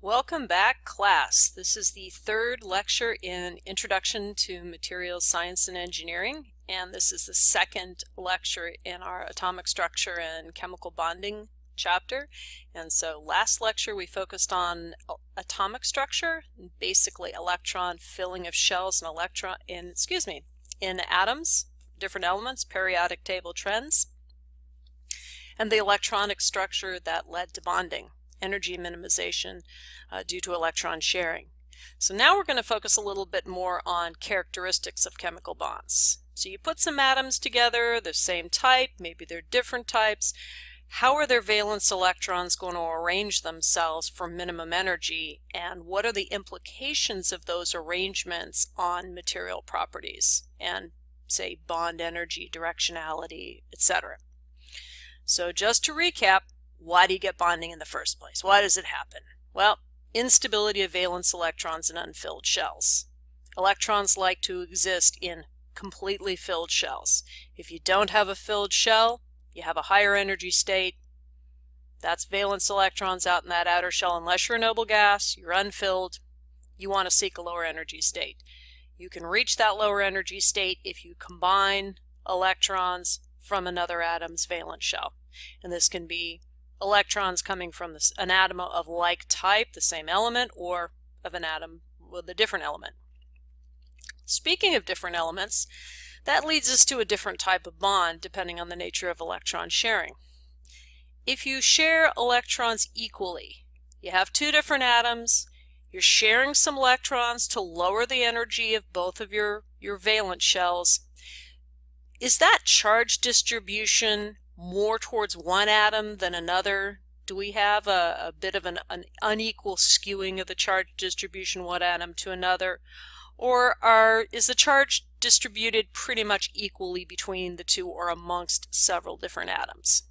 Welcome back, class. This is the third lecture in Introduction to Materials Science and Engineering, and this is the second lecture in our Atomic Structure and Chemical Bonding chapter. And so last lecture we focused on atomic structure, basically electron filling of shells and in atoms, different elements, periodic table trends, and the electronic structure that led to bonding, energy minimization due to electron sharing. So now we're going to focus a little bit more on characteristics of chemical bonds. So you put some atoms together, the same type, maybe they're different types. How are their valence electrons going to arrange themselves for minimum energy, and what are the implications of those arrangements on material properties and, say, bond energy, directionality, etc.? So just to recap, why do you get bonding in the first place? Why does it happen? Well, instability of valence electrons in unfilled shells. Electrons like to exist in completely filled shells. If you don't have a filled shell, you have a higher energy state. That's valence electrons out in that outer shell. Unless you're a noble gas, you're unfilled, you want to seek a lower energy state. You can reach that lower energy state if you combine electrons from another atom's valence shell. And this can be electrons coming from an atom of like type, the same element, or of an atom with a different element. Speaking of different elements, that leads us to a different type of bond depending on the nature of electron sharing. If you share electrons equally, you have two different atoms, you're sharing some electrons to lower the energy of both of your valence shells. Is that charge distribution more towards one atom than another? Do we have a bit of an unequal skewing of the charge distribution one atom to another? Or is the charge distributed pretty much equally between the two or amongst several different atoms?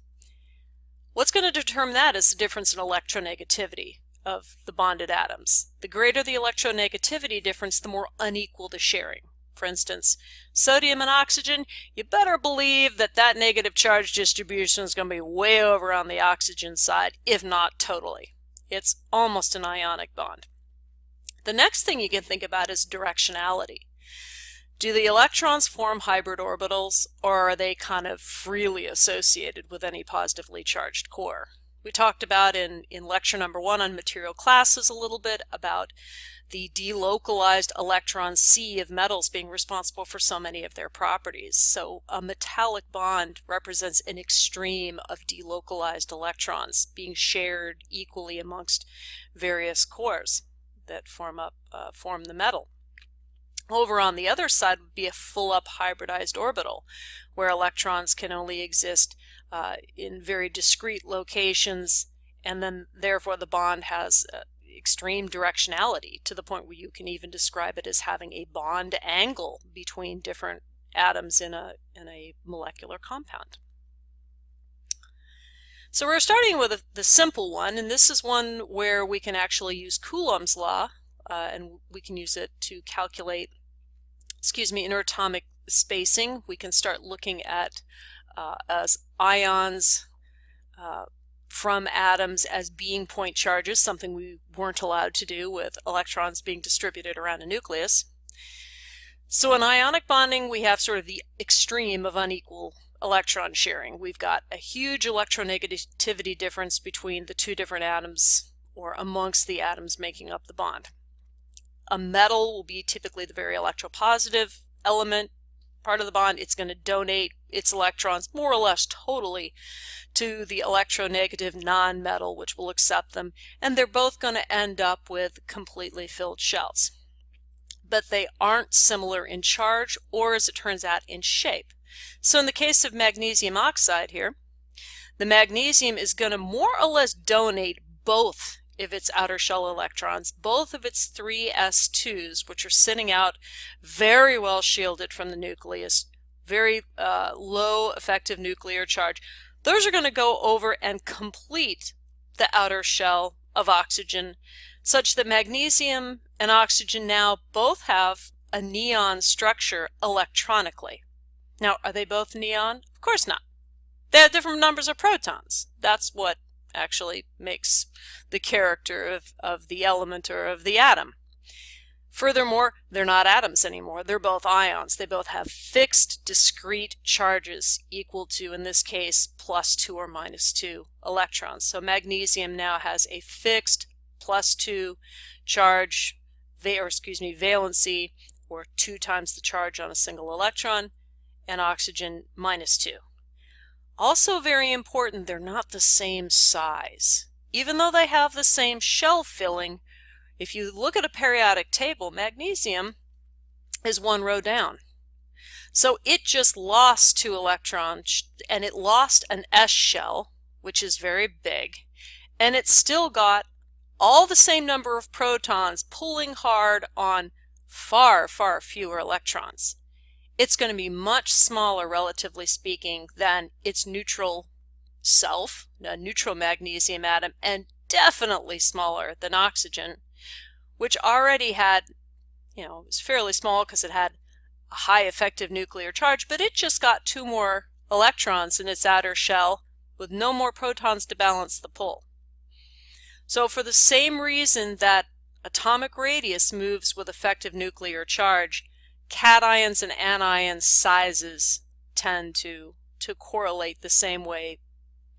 What's going to determine that is the difference in electronegativity of the bonded atoms. The greater the electronegativity difference, the more unequal the sharing. For instance, sodium and oxygen, you better believe that negative charge distribution is going to be way over on the oxygen side, if not totally. It's almost an ionic bond. The next thing you can think about is directionality. Do the electrons form hybrid orbitals, or are they kind of freely associated with any positively charged core? We talked about in lecture number 1 on material classes a little bit about the delocalized electron sea of metals being responsible for so many of their properties. So a metallic bond represents an extreme of delocalized electrons being shared equally amongst various cores that form the metal. Over on the other side would be a full-up hybridized orbital, where electrons can only exist in very discrete locations, and then therefore the bond has extreme directionality to the point where you can even describe it as having a bond angle between different atoms in a molecular compound. So we're starting with the simple one, and this is one where we can actually use Coulomb's law, and we can use it to calculate, interatomic spacing. We can start looking at as ions from atoms as being point charges, something we weren't allowed to do with electrons being distributed around a nucleus. So in ionic bonding, we have sort of the extreme of unequal electron sharing. We've got a huge electronegativity difference between the two different atoms or amongst the atoms making up the bond. A metal will be typically the very electropositive element part of the bond. It's going to donate its electrons more or less totally to the electronegative non-metal, which will accept them, and they're both going to end up with completely filled shells. But they aren't similar in charge or, as it turns out, in shape. So in the case of magnesium oxide here, the magnesium is going to more or less donate both of its outer shell electrons, both of its 3 s2s, which are sitting out very well shielded from the nucleus, very low effective nuclear charge. Those are going to go over and complete the outer shell of oxygen, such that magnesium and oxygen now both have a neon structure electronically. Now, are they both neon? Of course not. They have different numbers of protons. That's what actually makes the character of the element or of the atom. Furthermore, they're not atoms anymore. They're both ions. They both have fixed, discrete charges equal to, in this case, +2 or -2 electrons. So magnesium now has a fixed +2 charge, valency, or 2 times the charge on a single electron, and oxygen -2. Also very important, they're not the same size. Even though they have the same shell filling, if you look at a periodic table, magnesium is 1 row down. So it just lost 2 electrons, and it lost an S shell, which is very big, and it still got all the same number of protons pulling hard on far, far fewer electrons. It's going to be much smaller, relatively speaking, than its neutral self, a neutral magnesium atom, and definitely smaller than oxygen, which already had, it was fairly small because it had a high effective nuclear charge, but it just got 2 more electrons in its outer shell with no more protons to balance the pull. So for the same reason that atomic radius moves with effective nuclear charge, cations and anions sizes tend to correlate the same way.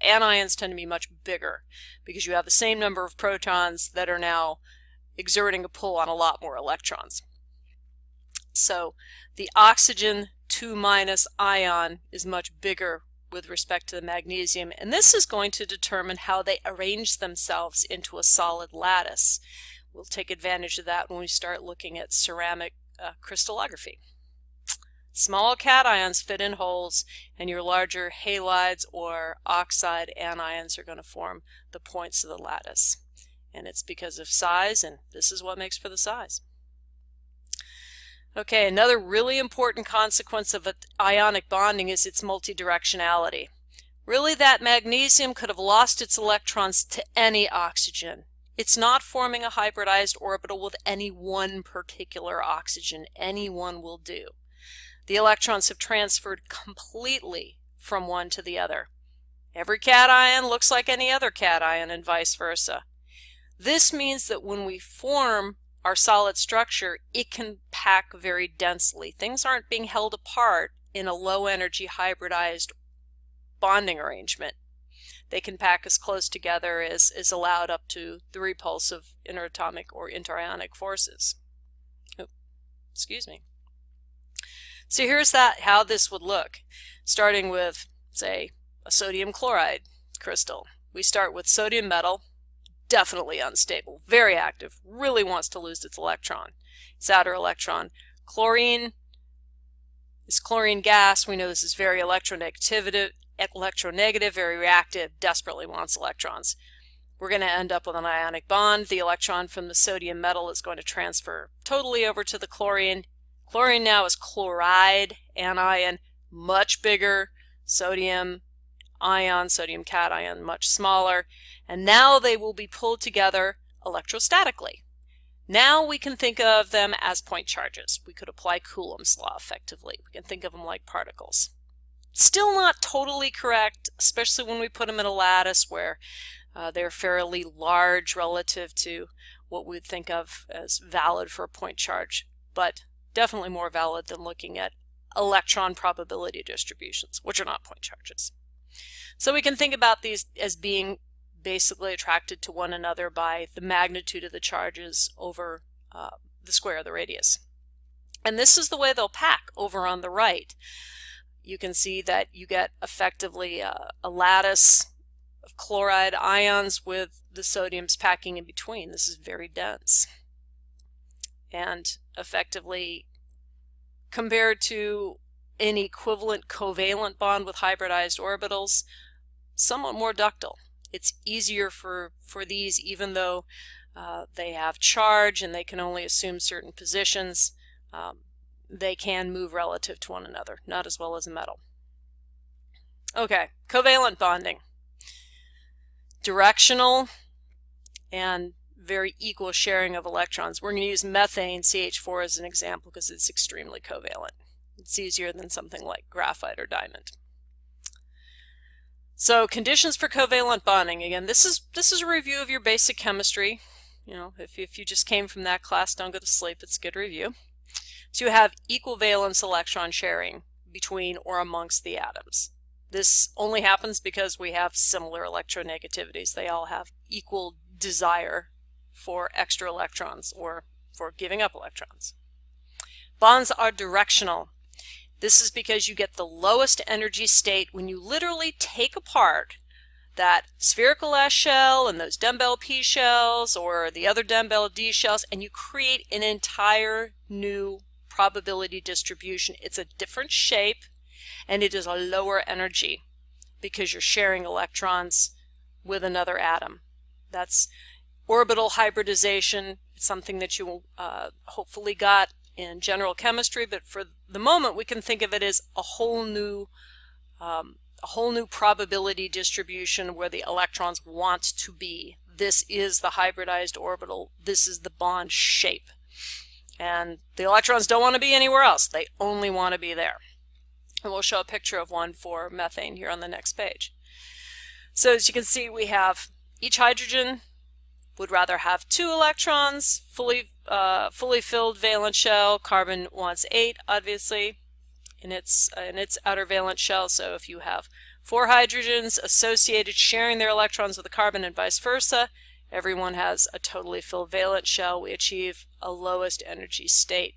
Anions tend to be much bigger because you have the same number of protons that are now exerting a pull on a lot more electrons. So the oxygen 2- ion is much bigger with respect to the magnesium, and this is going to determine how they arrange themselves into a solid lattice. We'll take advantage of that when we start looking at ceramic crystallography. Small cations fit in holes, and your larger halides or oxide anions are going to form the points of the lattice. And it's because of size, and this is what makes for the size. Okay, another really important consequence of ionic bonding is its multidirectionality. Really, that magnesium could have lost its electrons to any oxygen. It's not forming a hybridized orbital with any one particular oxygen. Any one will do. The electrons have transferred completely from one to the other. Every cation looks like any other cation and vice versa. This means that when we form our solid structure, it can pack very densely. Things aren't being held apart in a low energy hybridized bonding arrangement. They can pack as close together as is allowed up to the repulse of interatomic or interionic forces. Excuse me. So here's how this would look, starting with, say, a sodium chloride crystal. We start with sodium metal, definitely unstable, very active, really wants to lose its electron, its outer electron. Chlorine is chlorine gas. We know this is very electronegative, very reactive, desperately wants electrons. We're going to end up with an ionic bond. The electron from the sodium metal is going to transfer totally over to the chlorine. Chlorine now is chloride anion, much bigger. Sodium ion, sodium cation, much smaller. And now they will be pulled together electrostatically. Now we can think of them as point charges. We could apply Coulomb's law effectively. We can think of them like particles. Still not totally correct, especially when we put them in a lattice where they're fairly large relative to what we'd think of as valid for a point charge, but definitely more valid than looking at electron probability distributions, which are not point charges. So we can think about these as being basically attracted to one another by the magnitude of the charges over the square of the radius. And this is the way they'll pack over on the right. You can see that you get effectively a lattice of chloride ions with the sodiums packing in between. This is very dense. And effectively, compared to an equivalent covalent bond with hybridized orbitals, somewhat more ductile. It's easier for these, even though they have charge and they can only assume certain positions. They can move relative to one another, not as well as a metal. Okay, covalent bonding. Directional and very equal sharing of electrons. We're going to use methane, CH4, as an example because it's extremely covalent. It's easier than something like graphite or diamond. So conditions for covalent bonding. Again, this is a review of your basic chemistry. You know, if you just came from that class, don't go to sleep. It's a good review. So you have equal valence electron sharing between or amongst the atoms. This only happens because we have similar electronegativities. They all have equal desire for extra electrons or for giving up electrons. Bonds are directional. This is because you get the lowest energy state when you literally take apart that spherical S shell and those dumbbell P shells or the other dumbbell D shells, and you create an entire new probability distribution. It's a different shape and it is a lower energy because you're sharing electrons with another atom. That's orbital hybridization. It's something that you hopefully got in general chemistry, but for the moment we can think of it as a whole new probability distribution where the electrons want to be. This is the hybridized orbital. This is the bond shape. And the electrons don't want to be anywhere else. They only want to be there. And we'll show a picture of one for methane here on the next page. So as you can see, we have each hydrogen would rather have 2 electrons, fully filled valence shell. Carbon wants 8, obviously, in its outer valence shell. So if you have 4 hydrogens associated sharing their electrons with the carbon and vice versa, everyone has a totally filled valence shell. We achieve a lowest energy state.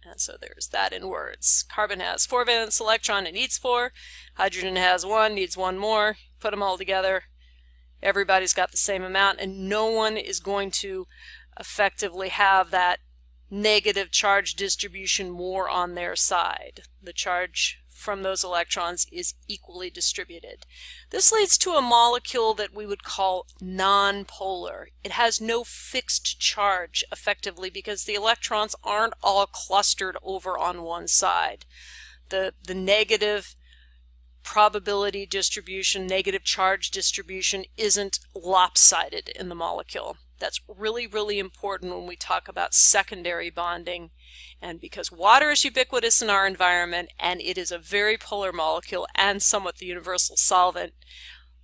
And so there's that in words. Carbon has 4 valence electron and needs 4. Hydrogen has 1, needs 1 more. Put them all together. Everybody's got the same amount, and no one is going to effectively have that negative charge distribution more on their side. The charge from those electrons is equally distributed. This leads to a molecule that we would call nonpolar. It has no fixed charge effectively because the electrons aren't all clustered over on one side. The negative probability distribution, negative charge distribution isn't lopsided in the molecule. That's really, really important when we talk about secondary bonding. And because water is ubiquitous in our environment and it is a very polar molecule and somewhat the universal solvent,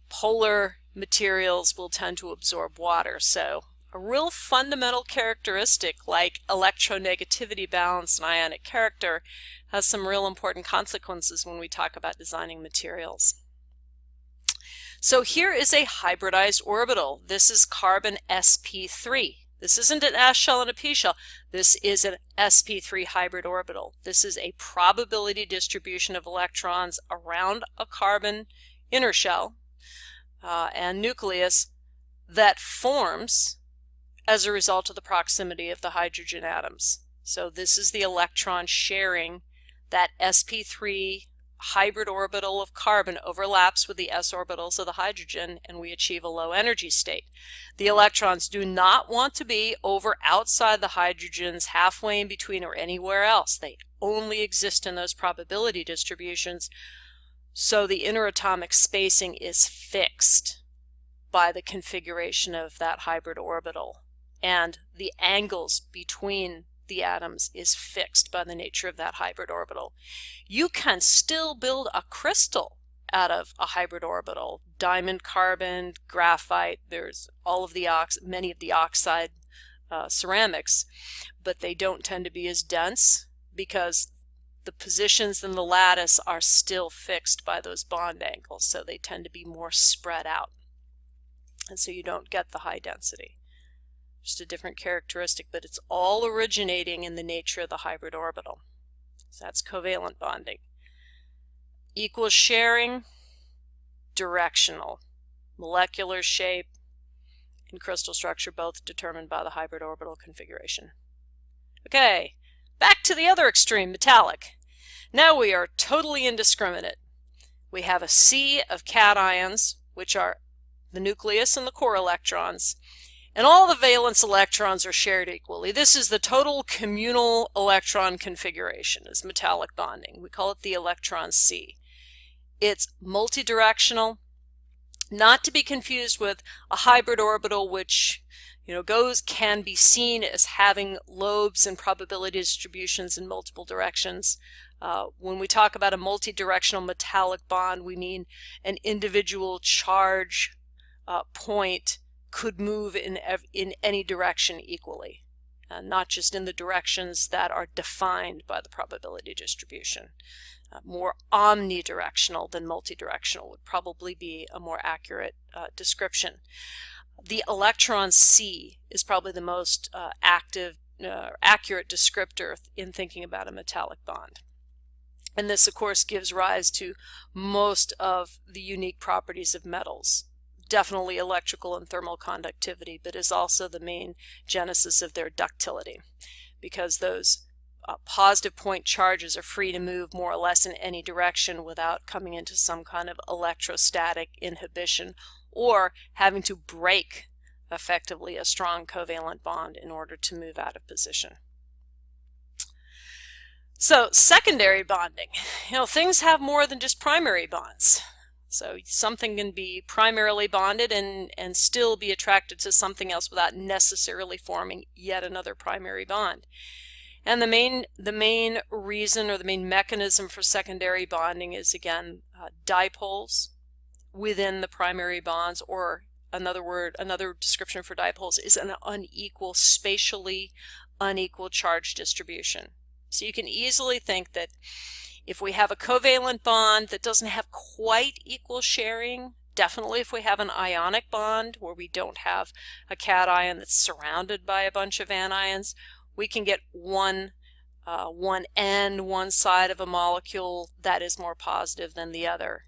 polar materials will tend to absorb water. So a real fundamental characteristic like electronegativity balance and ionic character has some real important consequences when we talk about designing materials. So here is a hybridized orbital. This is carbon sp3. This isn't an S shell and a P shell. This is an sp3 hybrid orbital. This is a probability distribution of electrons around a carbon inner shell and nucleus that forms as a result of the proximity of the hydrogen atoms. So this is the electron sharing. That sp3 hybrid orbital of carbon overlaps with the s orbitals of the hydrogen, and we achieve a low energy state. The electrons do not want to be over outside the hydrogens, halfway in between or anywhere else. They only exist in those probability distributions, so the interatomic spacing is fixed by the configuration of that hybrid orbital, and the angles between the atoms is fixed by the nature of that hybrid orbital. You can still build a crystal out of a hybrid orbital. Diamond, carbon, graphite, there's all of the many of the oxide ceramics, but they don't tend to be as dense because the positions in the lattice are still fixed by those bond angles, so they tend to be more spread out, and so you don't get the high density. Just a different characteristic, but it's all originating in the nature of the hybrid orbital. So that's covalent bonding. Equal sharing, directional. Molecular shape and crystal structure both determined by the hybrid orbital configuration. Okay, back to the other extreme, metallic. Now we are totally indiscriminate. We have a sea of cations, which are the nucleus and the core electrons, and all the valence electrons are shared equally. This is the total communal electron configuration, is metallic bonding. We call it the electron sea. It's multidirectional, not to be confused with a hybrid orbital, which can be seen as having lobes and probability distributions in multiple directions. When we talk about a multidirectional metallic bond, we mean an individual charge point could move in any direction equally, not just in the directions that are defined by the probability distribution. More omnidirectional than multidirectional would probably be a more accurate description. The electron C is probably the most accurate descriptor in thinking about a metallic bond. And this, of course, gives rise to most of the unique properties of metals. Definitely electrical and thermal conductivity, but is also the main genesis of their ductility, because those positive point charges are free to move more or less in any direction without coming into some kind of electrostatic inhibition or having to break effectively a strong covalent bond in order to move out of position. So secondary bonding, things have more than just primary bonds. So something can be primarily bonded and still be attracted to something else without necessarily forming yet another primary bond. And the main reason or the main mechanism for secondary bonding is, again, dipoles within the primary bonds, or another description for dipoles is an spatially unequal charge distribution. So you can easily think that if we have a covalent bond that doesn't have quite equal sharing, definitely if we have an ionic bond where we don't have a cation that's surrounded by a bunch of anions, we can get one side of a molecule that is more positive than the other.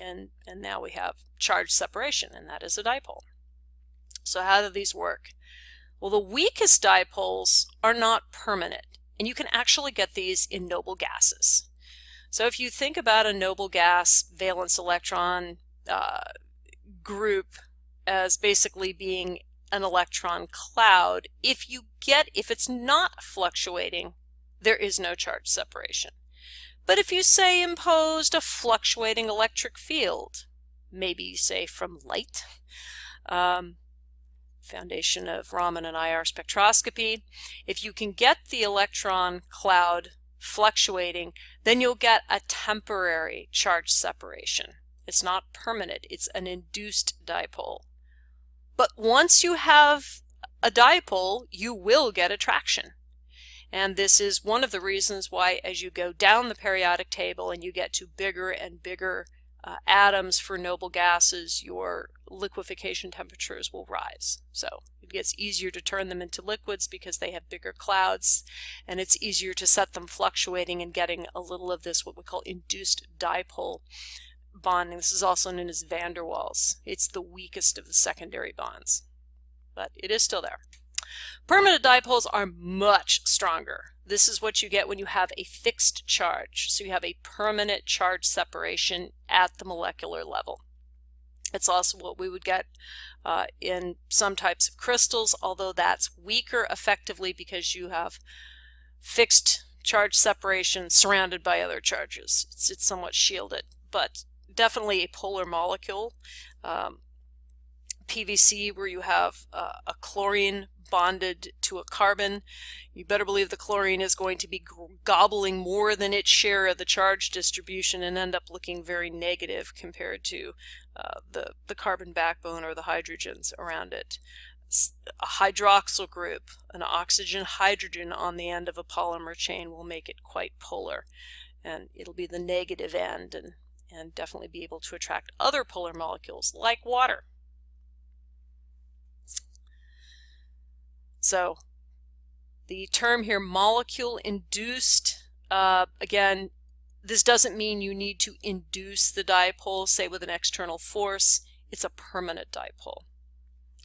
And now we have charge separation, and that is a dipole. So how do these work? Well, the weakest dipoles are not permanent, and you can actually get these in noble gases. So if you think about a noble gas valence electron group as basically being an electron cloud, if it's not fluctuating, there is no charge separation. But if you say imposed a fluctuating electric field, maybe you say from light, foundation of Raman and IR spectroscopy, if you can get the electron cloud fluctuating, then you'll get a temporary charge separation. It's not permanent, it's an induced dipole. But once you have a dipole, you will get attraction. And this is one of the reasons why, as you go down the periodic table and you get to bigger and bigger atoms for noble gases, your liquefaction temperatures will rise. So it gets easier to turn them into liquids because they have bigger clouds, and it's easier to set them fluctuating and getting a little of this, what we call induced dipole bonding. This is also known as van der Waals. It's the weakest of the secondary bonds, but it is still there. Permanent dipoles are much stronger. This is what you get when you have a fixed charge. So you have a permanent charge separation at the molecular level. It's also what we would get in some types of crystals, although that's weaker effectively because you have fixed charge separation surrounded by other charges. It's somewhat shielded, but definitely a polar molecule. PVC, where you have a chlorine bonded to a carbon, you better believe the chlorine is going to be gobbling more than its share of the charge distribution and end up looking very negative compared to the carbon backbone or the hydrogens around it. A hydroxyl group, an oxygen-hydrogen on the end of a polymer chain, will make it quite polar, and it'll be the negative end and definitely be able to attract other polar molecules like water. So the term here, molecule-induced, again, this doesn't mean you need to induce the dipole, say with an external force. It's a permanent dipole.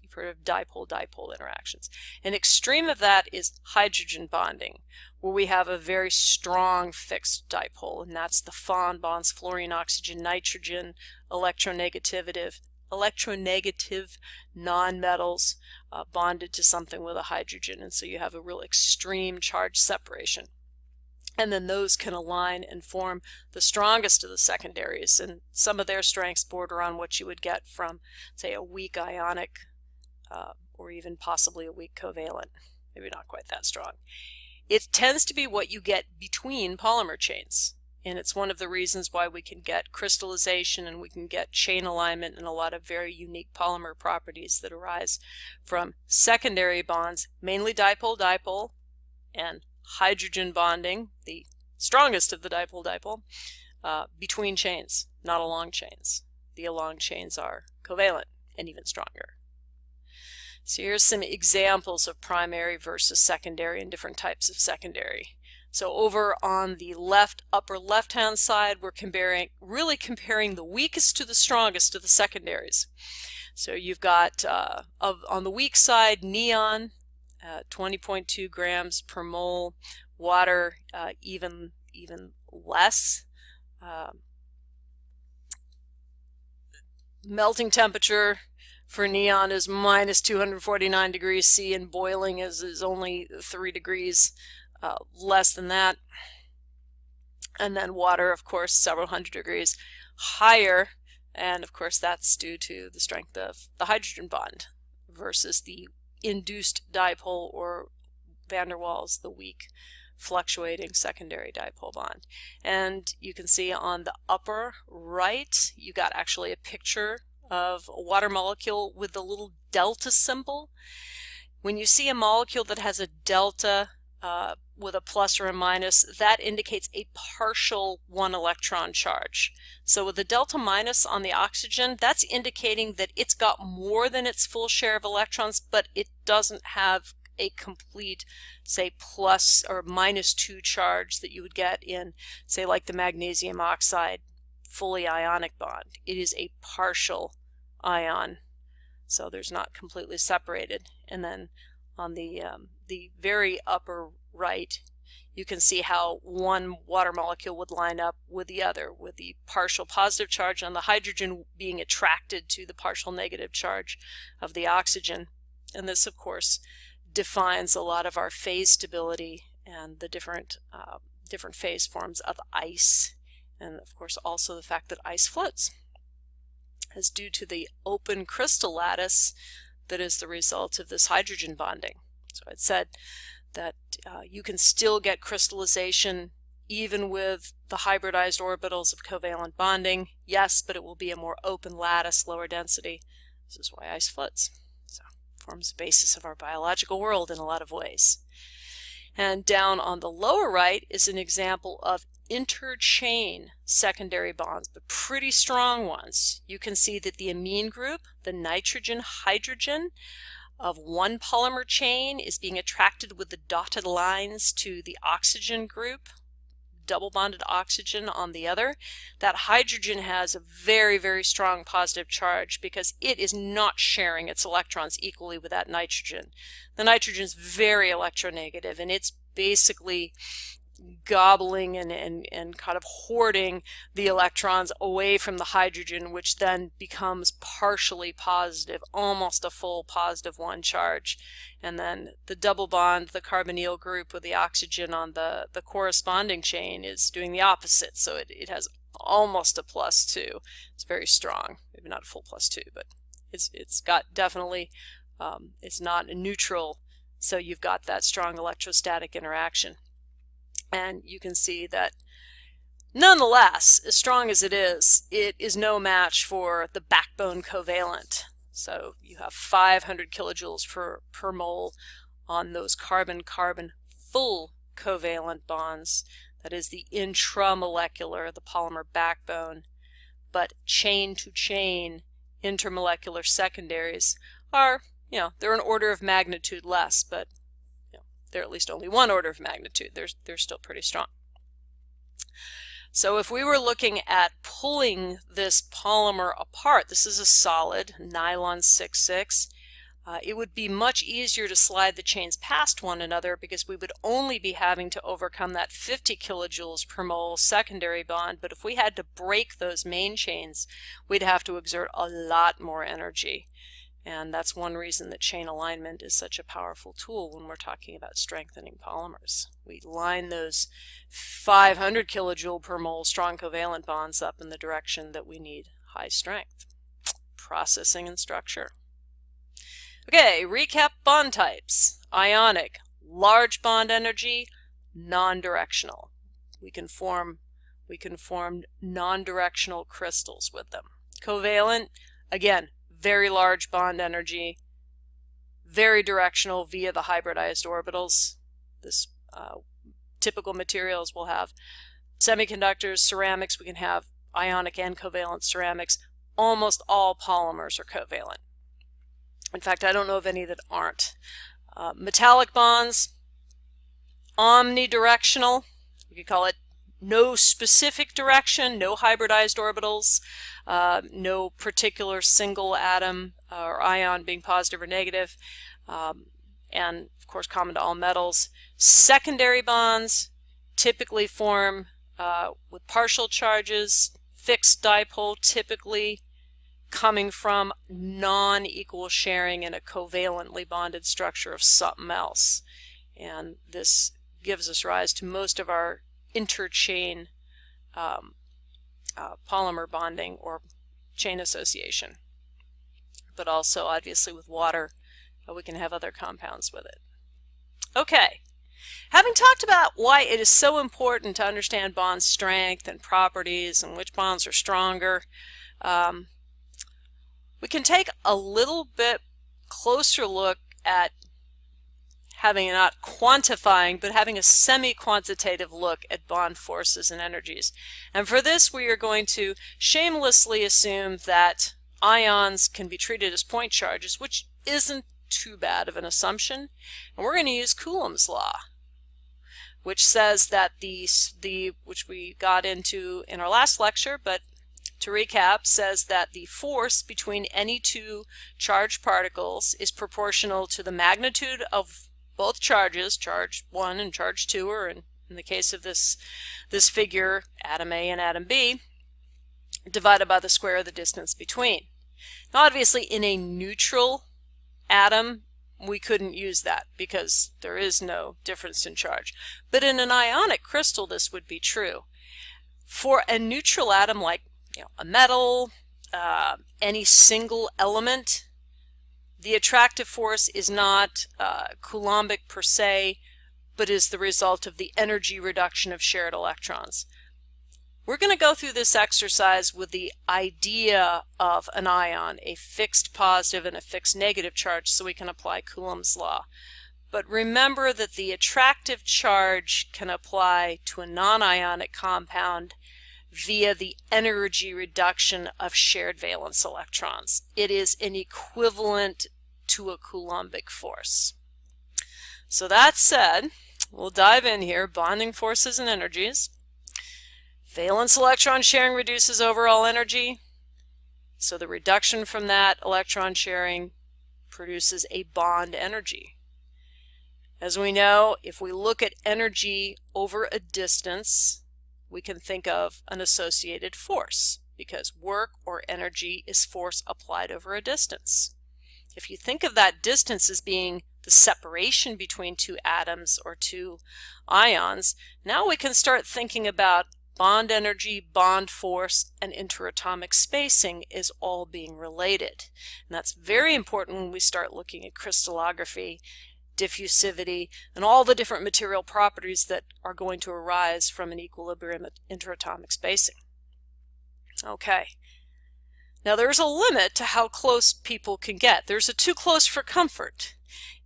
You've heard of dipole-dipole interactions. An extreme of that is hydrogen bonding, where we have a very strong fixed dipole, and that's the Fon bonds, fluorine, oxygen, nitrogen, electronegative nonmetals bonded to something with a hydrogen, and so you have a real extreme charge separation. And then those can align and form the strongest of the secondaries, and some of their strengths border on what you would get from, say, a weak ionic or even possibly a weak covalent, maybe not quite that strong. it tends to be what you get between polymer chains. And it's one of the reasons why we can get crystallization and we can get chain alignment and a lot of very unique polymer properties that arise from secondary bonds, mainly dipole-dipole, and hydrogen bonding, the strongest of the dipole-dipole, between chains, not along chains. The along chains are covalent and even stronger. So here's some examples of primary versus secondary and different types of secondary. So over on the left, upper left-hand side, we're really comparing the weakest to the strongest of the secondaries. So you've got, on the weak side, neon, 20.2 grams per mole, water, even less. Melting temperature for neon is minus 249 degrees C, and boiling is only 3 degrees less than that. And then water, of course, several hundred degrees higher, and of course that's due to the strength of the hydrogen bond versus the induced dipole, or van der Waals, the weak fluctuating secondary dipole bond. And you can see on the upper right, you got actually a picture of a water molecule with the little delta symbol. When you see a molecule that has a delta with a plus or a minus, that indicates a partial 1 electron charge. So with the delta minus on the oxygen, that's indicating that it's got more than its full share of electrons, but it doesn't have a complete, say, plus or minus 2 charge that you would get in, say, like the magnesium oxide fully ionic bond. It is a partial ion, so there's not completely separated. And then on the very upper right, you can see how one water molecule would line up with the other, with the partial positive charge on the hydrogen being attracted to the partial negative charge of the oxygen. And this, of course, defines a lot of our phase stability and the different phase forms of ice, and of course also the fact that ice floats is due to the open crystal lattice that is the result of this hydrogen bonding. So it said that you can still get crystallization even with the hybridized orbitals of covalent bonding, yes, but it will be a more open lattice, lower density. This is why ice floats. So it forms the basis of our biological world in a lot of ways. And down on the lower right is an example of interchain secondary bonds, but pretty strong ones. You can see that the amine group, the nitrogen-hydrogen of one polymer chain, is being attracted with the dotted lines to the oxygen group, double bonded oxygen on the other. That hydrogen has a very, very strong positive charge because it is not sharing its electrons equally with that nitrogen. The nitrogen is very electronegative, and it's basically gobbling and kind of hoarding the electrons away from the hydrogen, which then becomes partially positive, almost a full positive 1 charge. And then the double bond, the carbonyl group with the oxygen on the corresponding chain, is doing the opposite. So it has almost a +2. It's very strong. Maybe not a full +2, but it's got definitely, it's not a neutral, so you've got that strong electrostatic interaction. And you can see that nonetheless, as strong as it is no match for the backbone covalent. So you have 500 kilojoules per mole on those carbon-carbon full covalent bonds. That is the intramolecular, the polymer backbone. But chain-to-chain intermolecular secondaries are, they're an order of magnitude less, but they're at least only 1 order of magnitude. They're still pretty strong. So if we were looking at pulling this polymer apart, this is a solid nylon 6,6, it would be much easier to slide the chains past one another because we would only be having to overcome that 50 kilojoules per mole secondary bond. But if we had to break those main chains, we'd have to exert a lot more energy. And that's one reason that chain alignment is such a powerful tool when we're talking about strengthening polymers. We line those 500 kilojoule per mole strong covalent bonds up in the direction that we need high strength. Processing and structure. Okay, recap bond types. Ionic, large bond energy, non-directional. We can form non-directional crystals with them. Covalent, again, very large bond energy, very directional via the hybridized orbitals. This typical materials will have semiconductors, ceramics. We can have ionic and covalent ceramics. Almost all polymers are covalent. In fact, I don't know of any that aren't. Metallic bonds, omnidirectional. We could call it no specific direction, no hybridized orbitals, no particular single atom or ion being positive or negative, and of course common to all metals. Secondary bonds typically form with partial charges, fixed dipole typically coming from non-equal sharing in a covalently bonded structure of something else. And this gives us rise to most of our interchain polymer bonding or chain association. But also obviously with water we can have other compounds with it. Okay, having talked about why it is so important to understand bond strength and properties and which bonds are stronger, we can take a little bit closer look at having not quantifying, but having a semi-quantitative look at bond forces and energies. And for this, we are going to shamelessly assume that ions can be treated as point charges, which isn't too bad of an assumption. And we're going to use Coulomb's law, which says that which we got into in our last lecture, but to recap, says that the force between any two charged particles is proportional to the magnitude of both charges, charge 1 and charge 2, or in the case of this figure, atom A and atom B, divided by the square of the distance between. Now obviously in a neutral atom we couldn't use that because there is no difference in charge. But in an ionic crystal this would be true. For a neutral atom like a metal, any single element, the attractive force is not Coulombic per se, but is the result of the energy reduction of shared electrons. We're going to go through this exercise with the idea of an ion, a fixed positive and a fixed negative charge, so we can apply Coulomb's law. But remember that the attractive charge can apply to a non-ionic compound via the energy reduction of shared valence electrons. It is an equivalent to a Coulombic force. So that said, we'll dive in here, bonding forces and energies. Valence electron sharing reduces overall energy, so the reduction from that electron sharing produces a bond energy. As we know, if we look at energy over a distance, we can think of an associated force, because work or energy is force applied over a distance. If you think of that distance as being the separation between two atoms or two ions, now we can start thinking about bond energy, bond force, and interatomic spacing is all being related. And that's very important when we start looking at crystallography, diffusivity, and all the different material properties that are going to arise from an equilibrium at interatomic spacing. Okay, now there's a limit to how close people can get. There's a too close for comfort,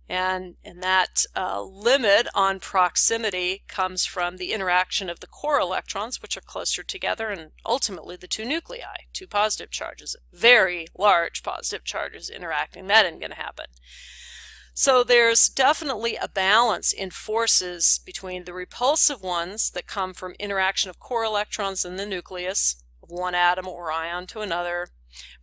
and that limit on proximity comes from the interaction of the core electrons, which are closer together, and ultimately the two nuclei, two positive charges, very large positive charges interacting. That isn't going to happen. So there's definitely a balance in forces between the repulsive ones that come from interaction of core electrons in the nucleus of one atom or ion to another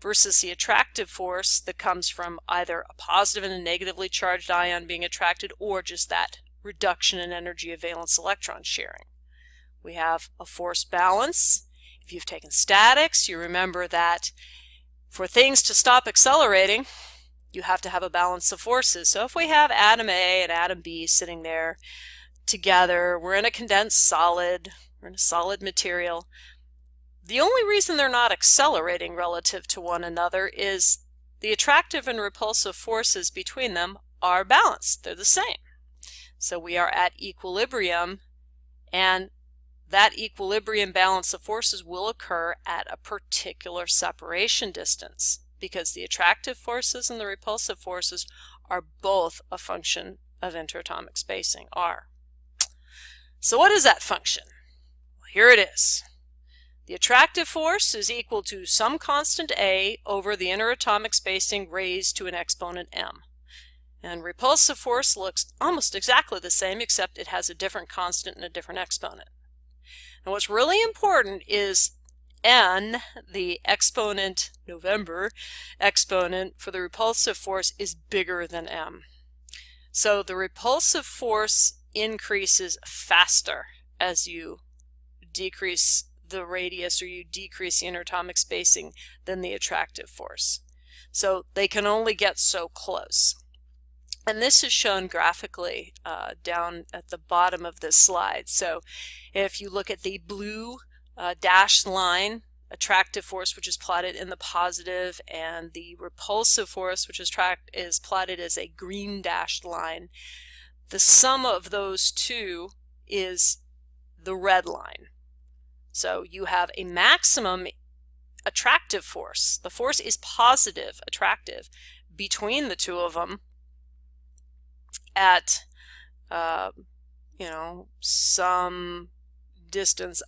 versus the attractive force that comes from either a positive and a negatively charged ion being attracted or just that reduction in energy of valence electron sharing. We have a force balance. If you've taken statics, you remember that for things to stop accelerating, you have to have a balance of forces. So if we have atom A and atom B sitting there together, we're in a condensed solid, we're in a solid material. The only reason they're not accelerating relative to one another is the attractive and repulsive forces between them are balanced. They're the same. So we are at equilibrium And that equilibrium balance of forces will occur at a particular separation distance, because the attractive forces and the repulsive forces are both a function of interatomic spacing, r. So what is that function? Well, here it is. The attractive force is equal to some constant a over the interatomic spacing raised to an exponent m. And repulsive force looks almost exactly the same, except it has a different constant and a different exponent. And what's really important is n, the exponent, November exponent for the repulsive force, is bigger than m. So the repulsive force increases faster as you decrease the radius or you decrease the interatomic spacing than the attractive force. So they can only get so close. And this is shown graphically down at the bottom of this slide. So if you look at the blue dashed line, attractive force, which is plotted in the positive, and the repulsive force, which is plotted as a green dashed line, the sum of those two is the red line. So you have a maximum attractive force. The force is positive, attractive, between the two of them at some distance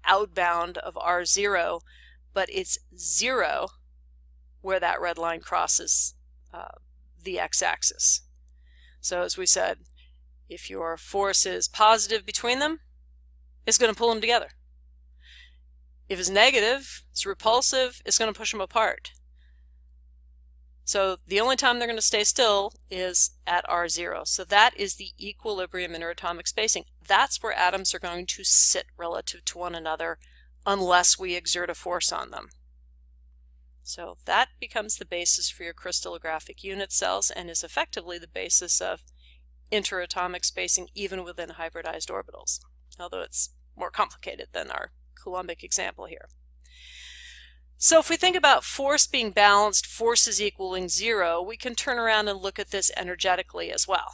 outbound of r0, but it's 0 where that red line crosses the x-axis. So as we said, if your force is positive between them, it's going to pull them together. If it's negative, it's repulsive, it's going to push them apart. So the only time they're going to stay still is at r0. So that is the equilibrium interatomic spacing. That's where atoms are going to sit relative to one another unless we exert a force on them. So that becomes the basis for your crystallographic unit cells and is effectively the basis of interatomic spacing even within hybridized orbitals, although it's more complicated than our Coulombic example here. So if we think about force being balanced, forces equaling 0, we can turn around and look at this energetically as well.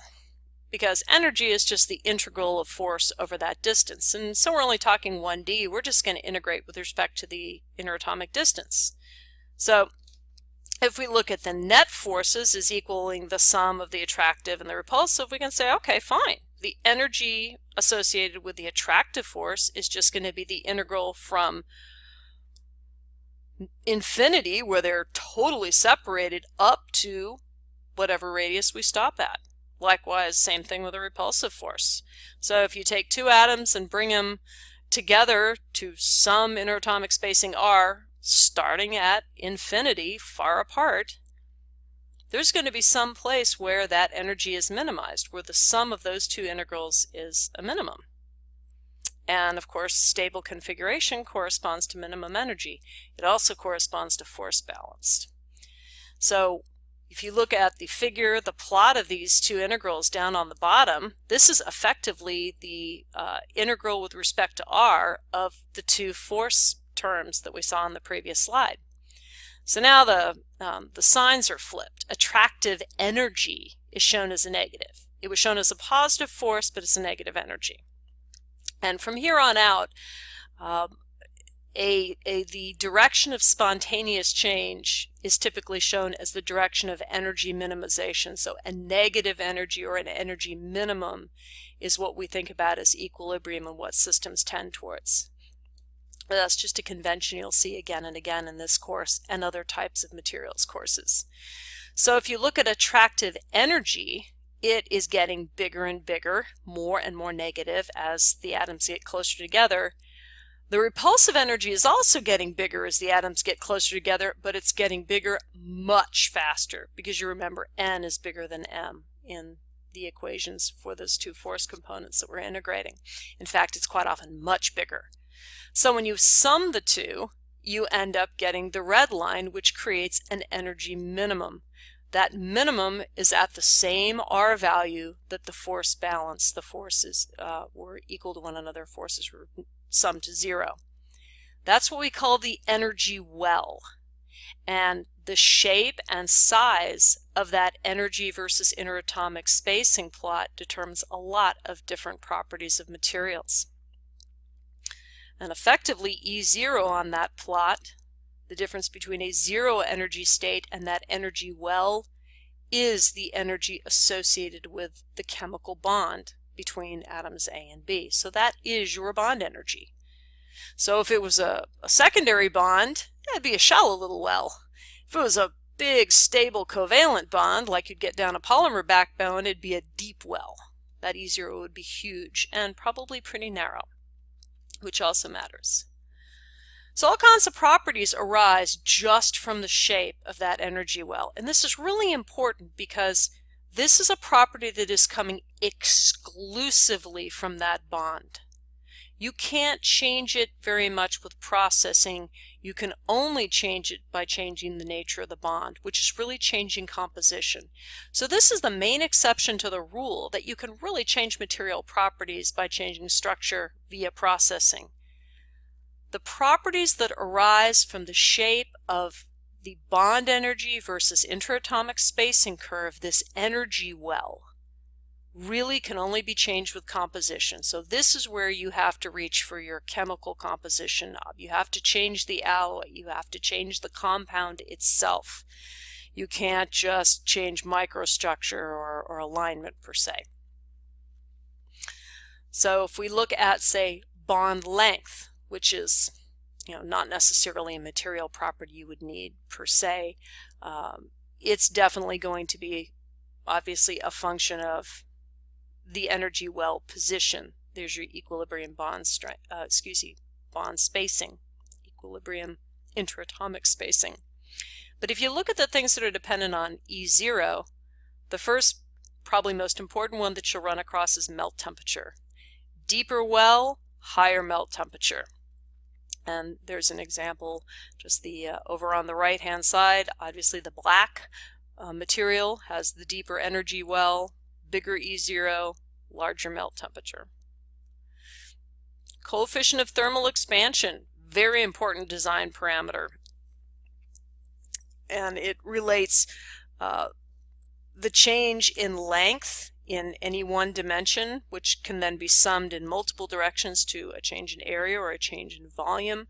Because energy is just the integral of force over that distance. And so we're only talking 1D. We're just going to integrate with respect to the interatomic distance. So if we look at the net forces as equaling the sum of the attractive and the repulsive, we can say, okay, fine. The energy associated with the attractive force is just going to be the integral from infinity, where they're totally separated, up to whatever radius we stop at. Likewise, same thing with a repulsive force. So if you take two atoms and bring them together to some interatomic spacing r, starting at infinity, far apart, there's going to be some place where that energy is minimized, where the sum of those two integrals is a minimum. And of course, stable configuration corresponds to minimum energy. It also corresponds to force balanced. So if you look at the figure, the plot of these two integrals down on the bottom, this is effectively the integral with respect to r of the two force terms that we saw in the previous slide. So now the signs are flipped. Attractive energy is shown as a negative. It was shown as a positive force, but it's a negative energy. And from here on out, the direction of spontaneous change is typically shown as the direction of energy minimization. So a negative energy or an energy minimum is what we think about as equilibrium and what systems tend towards. That's just a convention you'll see again and again in this course and other types of materials courses. So if you look at attractive energy, it is getting bigger and bigger, more and more negative as the atoms get closer together. The repulsive energy is also getting bigger as the atoms get closer together, but it's getting bigger much faster because you remember n is bigger than m in the equations for those two force components that we're integrating. In fact, it's quite often much bigger. So when you sum the two, you end up getting the red line, which creates an energy minimum. That minimum is at the same r value that the force balance, the forces were equal to one another, forces were summed to 0. That's what we call the energy well. And the shape and size of that energy versus interatomic spacing plot determines a lot of different properties of materials. And effectively, E0 on that plot, the difference between a zero energy state and that energy well, is the energy associated with the chemical bond between atoms A and B. So that is your bond energy. So if it was a secondary bond, it'd be a shallow little well. If it was a big, stable, covalent bond, like you'd get down a polymer backbone, it'd be a deep well. That E0 would be huge and probably pretty narrow, which also matters. So all kinds of properties arise just from the shape of that energy well. And this is really important because this is a property that is coming exclusively from that bond. You can't change it very much with processing. You can only change it by changing the nature of the bond, which is really changing composition. So this is the main exception to the rule that you can really change material properties by changing structure via processing. The properties that arise from the shape of the bond energy versus interatomic spacing curve, this energy well, really can only be changed with composition. So this is where you have to reach for your chemical composition knob. You have to change the alloy. You have to change the compound itself. You can't just change microstructure or alignment per se. So if we look at, say, bond length, which is not necessarily a material property you would need per se, it's definitely going to be obviously a function of the energy well position. There's your equilibrium bond bond spacing, equilibrium interatomic spacing. But if you look at the things that are dependent on E0, the first, probably most important one that you'll run across is melt temperature. Deeper well, higher melt temperature. And there's an example, just the over on the right hand side, obviously the black material has the deeper energy well, bigger E0, larger melt temperature. Coefficient of thermal expansion, very important design parameter. And it relates the change in length in any one dimension, which can then be summed in multiple directions to a change in area or a change in volume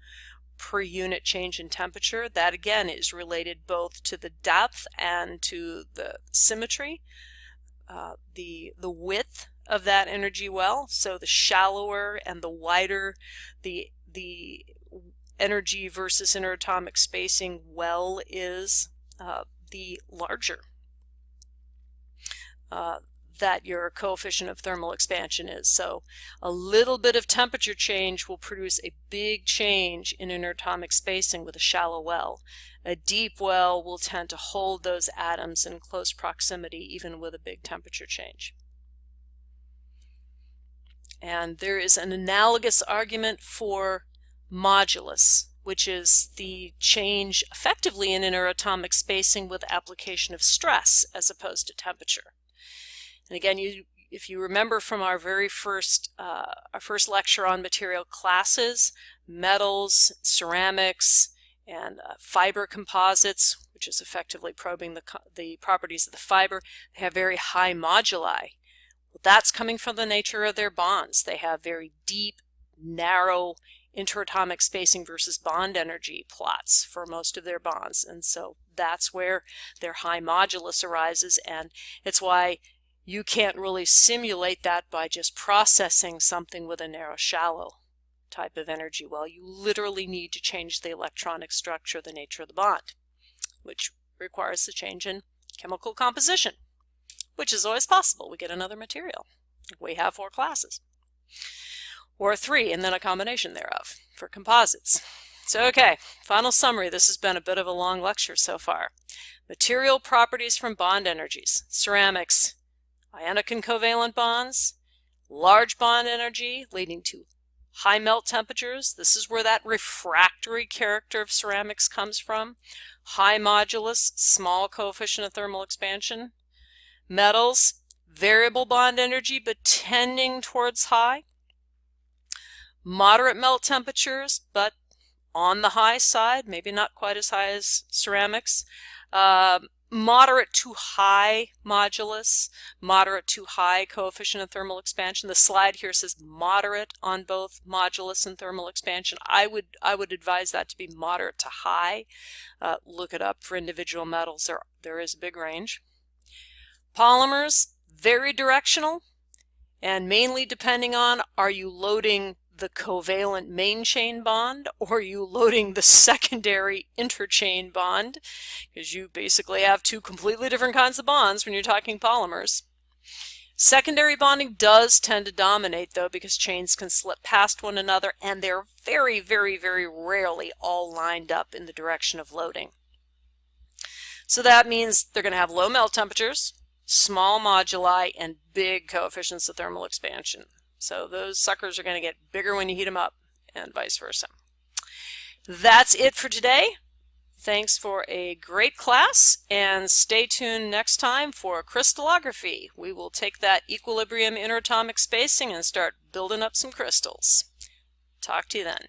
per unit change in temperature. That again is related both to the depth and to the symmetry, the width of that energy well. So the shallower and the wider the energy versus interatomic spacing well is, the larger that your coefficient of thermal expansion is. So a little bit of temperature change will produce a big change in interatomic spacing with a shallow well. A deep well will tend to hold those atoms in close proximity even with a big temperature change. And there is an analogous argument for modulus, which is the change effectively in interatomic spacing with application of stress as opposed to temperature. And again, if you remember from our first lecture on material classes, metals, ceramics, and fiber composites, which is effectively probing the properties of the fiber, they have very high moduli. Well, that's coming from the nature of their bonds. They have very deep, narrow interatomic spacing versus bond energy plots for most of their bonds. And so that's where their high modulus arises, and it's why you can't really simulate that by just processing something with a narrow, shallow type of energy well. You literally need to change the electronic structure, the nature of the bond, which requires a change in chemical composition, which is always possible. We get another material. We have 4 classes, or 3, and then a combination thereof for composites. So, okay, final summary. This has been a bit of a long lecture so far. Material properties from bond energies. Ceramics, ionic and covalent bonds, large bond energy leading to high melt temperatures. This is where that refractory character of ceramics comes from. High modulus, small coefficient of thermal expansion. Metals, variable bond energy but tending towards high. Moderate melt temperatures but on the high side, maybe not quite as high as ceramics. Moderate to high modulus, moderate to high coefficient of thermal expansion. The slide here says moderate on both modulus and thermal expansion. I would advise that to be moderate to high. Look it up for individual metals. There is a big range. Polymers, very directional, and mainly depending on, are you loading the covalent main chain bond, or are you loading the secondary interchain bond? Because you basically have two completely different kinds of bonds when you're talking polymers. Secondary bonding does tend to dominate, though, because chains can slip past one another, and they're very, very, very rarely all lined up in the direction of loading. So that means they're going to have low melt temperatures, small moduli, and big coefficients of thermal expansion. So those suckers are going to get bigger when you heat them up, and vice versa. That's it for today. Thanks for a great class, and stay tuned next time for crystallography. We will take that equilibrium interatomic spacing and start building up some crystals. Talk to you then.